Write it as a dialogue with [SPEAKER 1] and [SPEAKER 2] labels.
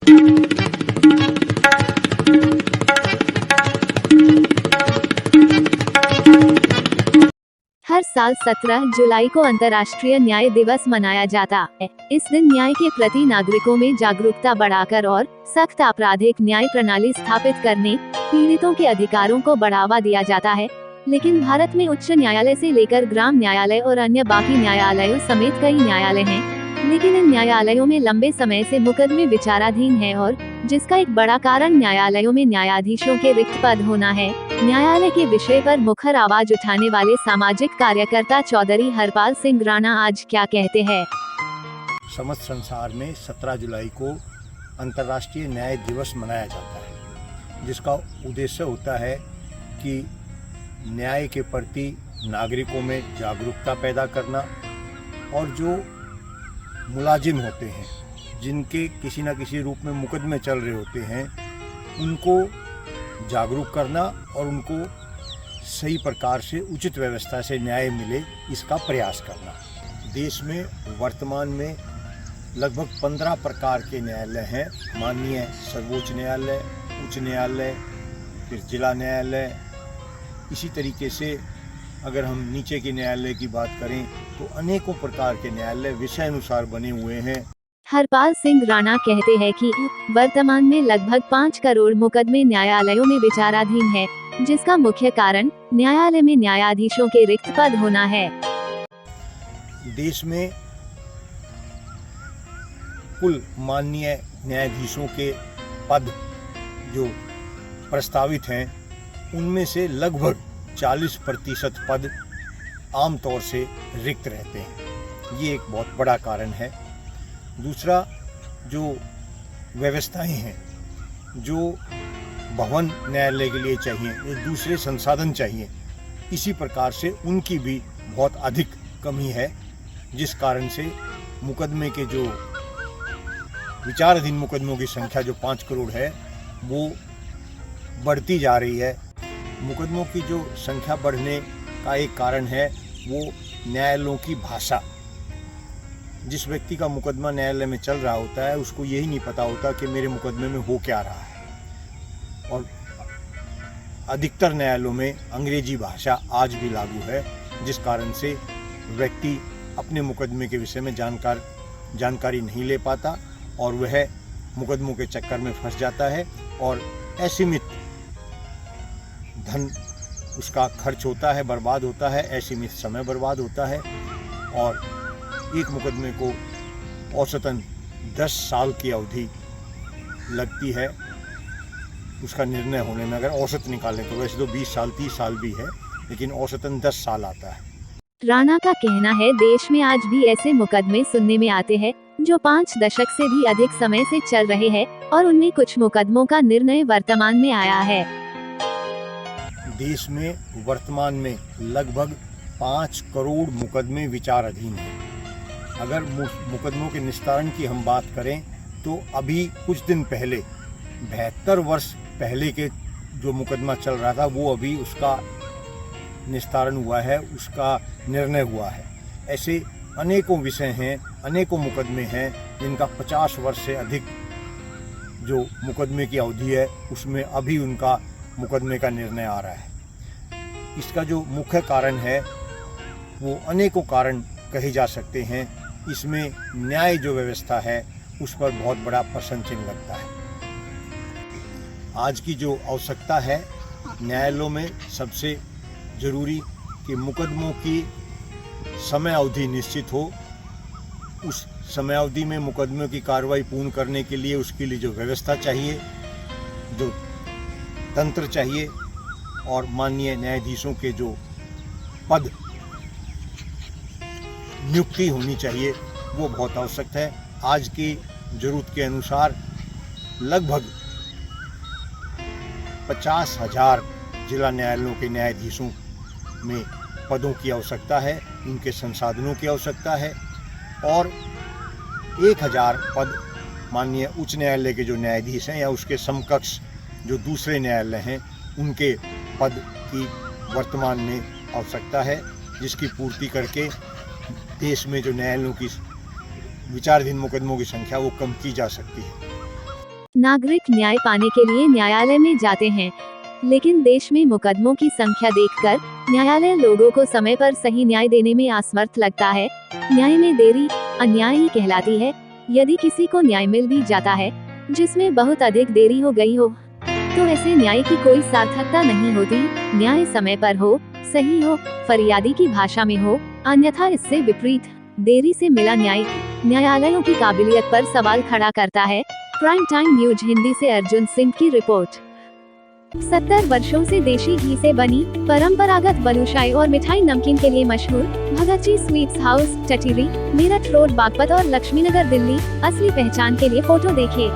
[SPEAKER 1] हर साल 17 जुलाई को अंतर्राष्ट्रीय न्याय दिवस मनाया जाता है। इस दिन न्याय के प्रति नागरिकों में जागरूकता बढ़ाकर और सख्त आपराधिक न्याय प्रणाली स्थापित करने, पीड़ितों के अधिकारों को बढ़ावा दिया जाता है। लेकिन भारत में उच्च न्यायालय से लेकर ग्राम न्यायालय और अन्य बाकी न्यायालयों समेत कई न्यायालय हैं। लेकिन इन न्यायालयों में लंबे समय से मुकदमे विचाराधीन हैं और जिसका एक बड़ा कारण न्यायालयों में न्यायाधीशों के रिक्त पद होना है। न्यायालय के विषय पर मुखर आवाज उठाने वाले सामाजिक कार्यकर्ता चौधरी हरपाल सिंह राणा आज क्या कहते हैं।
[SPEAKER 2] समस्त संसार में 17 जुलाई को अंतर्राष्ट्रीय न्याय दिवस मनाया जाता है, जिसका उद्देश्य होता है कि न्याय के प्रति नागरिकों में जागरूकता पैदा करना और जो मुलाजिम होते हैं, जिनके किसी न किसी रूप में मुकदमे चल रहे होते हैं, उनको जागरूक करना और उनको सही प्रकार से उचित व्यवस्था से न्याय मिले, इसका प्रयास करना। देश में वर्तमान में लगभग 15 प्रकार के न्यायालय हैं। माननीय सर्वोच्च न्यायालय, उच्च न्यायालय, फिर जिला न्यायालय। इसी तरीके से अगर हम नीचे के न्यायालय की बात करें तो अनेकों प्रकार के न्यायालय विषय अनुसार बने हुए हैं।
[SPEAKER 1] हरपाल सिंह राणा कहते हैं कि वर्तमान में लगभग 5 करोड़ मुकदमे न्यायालयों में विचाराधीन है, जिसका मुख्य कारण न्यायालय में न्यायाधीशों के रिक्त पद होना है।
[SPEAKER 2] देश में कुल माननीय न्यायाधीशों के पद जो प्रस्तावित हैं, उनमें से लगभग 40% पद आमतौर से रिक्त रहते हैं। ये एक बहुत बड़ा कारण है। दूसरा, जो व्यवस्थाएं हैं, जो भवन न्यायालय के लिए चाहिए, जो दूसरे संसाधन चाहिए, इसी प्रकार से उनकी भी बहुत अधिक कमी है, जिस कारण से मुकदमे के जो विचाराधीन मुकदमों की संख्या जो 5 करोड़ है, वो बढ़ती जा रही है। मुकदमों की जो संख्या बढ़ने का एक कारण है वो न्यायालयों की भाषा। जिस व्यक्ति का मुकदमा न्यायालय में चल रहा होता है, उसको यही नहीं पता होता कि मेरे मुकदमे में हो क्या रहा है। और अधिकतर न्यायालयों में अंग्रेजी भाषा आज भी लागू है, जिस कारण से व्यक्ति अपने मुकदमे के विषय में जानकारी नहीं ले पाता और वह मुकदमों के चक्कर में फंस जाता है और असीमित धन उसका खर्च होता है, बर्बाद होता है, असीमित समय बर्बाद होता है। और एक मुकदमे को औसतन 10 साल की अवधि लगती है उसका निर्णय होने में। अगर औसत निकालें तो वैसे तो 20 साल 30 साल भी है, लेकिन औसतन 10 साल आता है।
[SPEAKER 1] राणा का कहना है, देश में आज भी ऐसे मुकदमे सुनने में आते हैं जो 5 दशक से भी अधिक समय से चल रहे हैं और उनमें कुछ मुकदमों का निर्णय वर्तमान में आया है।
[SPEAKER 2] देश में वर्तमान में लगभग 5 करोड़ मुकदमे विचाराधीन हैं। अगर मुकदमों के निस्तारण की हम बात करें तो अभी कुछ दिन पहले 72 वर्ष पहले के जो मुकदमा चल रहा था, वो अभी उसका निस्तारण हुआ है, उसका निर्णय हुआ है। ऐसे अनेकों विषय हैं, अनेकों मुकदमे हैं जिनका 50 वर्ष से अधिक जो मुकदमे की अवधि है, उसमें अभी उनका मुकदमे का निर्णय आ रहा है। इसका जो मुख्य कारण है वो अनेकों कारण कहे जा सकते हैं। इसमें न्याय जो व्यवस्था है उस पर बहुत बड़ा प्रश्न चिन्ह लगता है। आज की जो आवश्यकता है न्यायालयों में, सबसे जरूरी कि मुकदमों की समय अवधि निश्चित हो। उस समय अवधि में मुकदमों की कार्रवाई पूर्ण करने के लिए उसके लिए जो व्यवस्था चाहिए, जो तंत्र चाहिए और माननीय न्यायाधीशों के जो पद नियुक्ति होनी चाहिए, वो बहुत आवश्यक है। आज की जरूरत के अनुसार लगभग 50,000 जिला न्यायालयों के न्यायाधीशों में पदों की आवश्यकता है, उनके संसाधनों की आवश्यकता है और 1000 पद माननीय उच्च न्यायालय के जो न्यायाधीश हैं या उसके समकक्ष जो दूसरे न्यायालय हैं, उनके पद की वर्तमान में आवश्यकता है, जिसकी पूर्ति करके देश में जो न्यायालयों की विचाराधीन मुकदमों की संख्या वो कम की जा सकती है।
[SPEAKER 1] नागरिक न्याय पाने के लिए न्यायालय में जाते हैं, लेकिन देश में मुकदमों की संख्या देखकर न्यायालय लोगों को समय पर सही न्याय देने में असमर्थ लगता है। न्याय में देरी अन्याय ही कहलाती है। यदि किसी को न्याय मिल भी जाता है जिसमें बहुत अधिक देरी हो गई हो, तो ऐसे न्याय की कोई सार्थकता नहीं होती। न्याय समय पर हो, सही हो, फरियादी की भाषा में हो, अन्यथा इससे विपरीत देरी से मिला न्याय न्यायालयों की काबिलियत पर सवाल खड़ा करता है। प्राइम टाइम न्यूज हिंदी से अर्जुन सिंह की रिपोर्ट। 70 वर्षों से देशी घी से बनी परंपरागत बलूशाही और मिठाई नमकीन के लिए मशहूर Bhagat ji sweets house, Tatiri, Meerut road, Baghpat और लक्ष्मीनगर, दिल्ली। असली पहचान के लिए फोटो देखिए।